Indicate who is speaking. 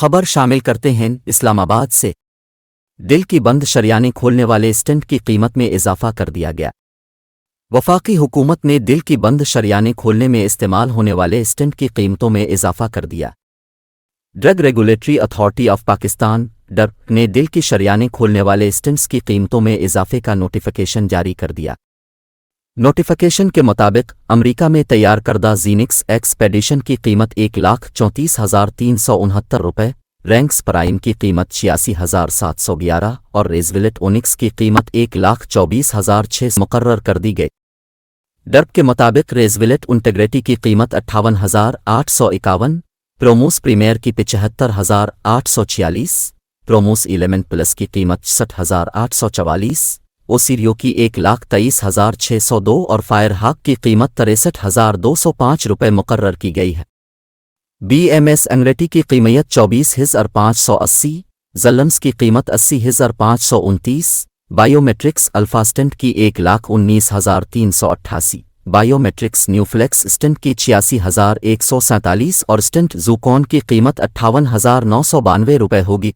Speaker 1: खबर शामिल करते हैं इस्लामाबाद से। दिल की बंद शरियानें खोलने वाले स्टेंट की कीमत में इजाफा कर दिया गया। वफाकी हुकूमत ने दिल की बंद शरियानें खोलने में इस्तेमाल होने वाले स्टेंट की कीमतों में इजाफा कर दिया। Drug regulatory authority of Pakistan (DRP) ने दिल की शरियानें खोलने वाले स्टेंट्स की कीमतों में इजाफे का नोटिफिकेशन जारी कर दिया। नोटिफिकेशन के मुताबिक अमेरिका में तैयार करदा जीनिक्स एक्सपेडिशन की कीमत 1,34,369 रुपये, रैंक्स प्राइम की कीमत 86,711 और रेजविलेट ओनिक्स की कीमत 1,24,600 मुकर्रर कर दी गई। DRP के मुताबिक रेजविलेट इंटीग्रिटी की कीमत 58,851, प्रोमोस प्रीमियर की 75,846, प्रोमोस 11 प्लस की कीमत 60,844, ओसिरियो की 1,23,602 और फायर हाक की कीमत 63,205 रुपये मुकर्रर की गई है। BMS एंग्रेटी की कीमत 24,580, जलम्स की कीमत 80,529, बायोमेट्रिक्स अल्फा स्टेंट की 1,19,388, बायोमेट्रिक्स न्यूफ्लेक्स स्टेंट की 86,147 और स्टेंट जूकॉन की कीमत 58,992 रुपये होगी।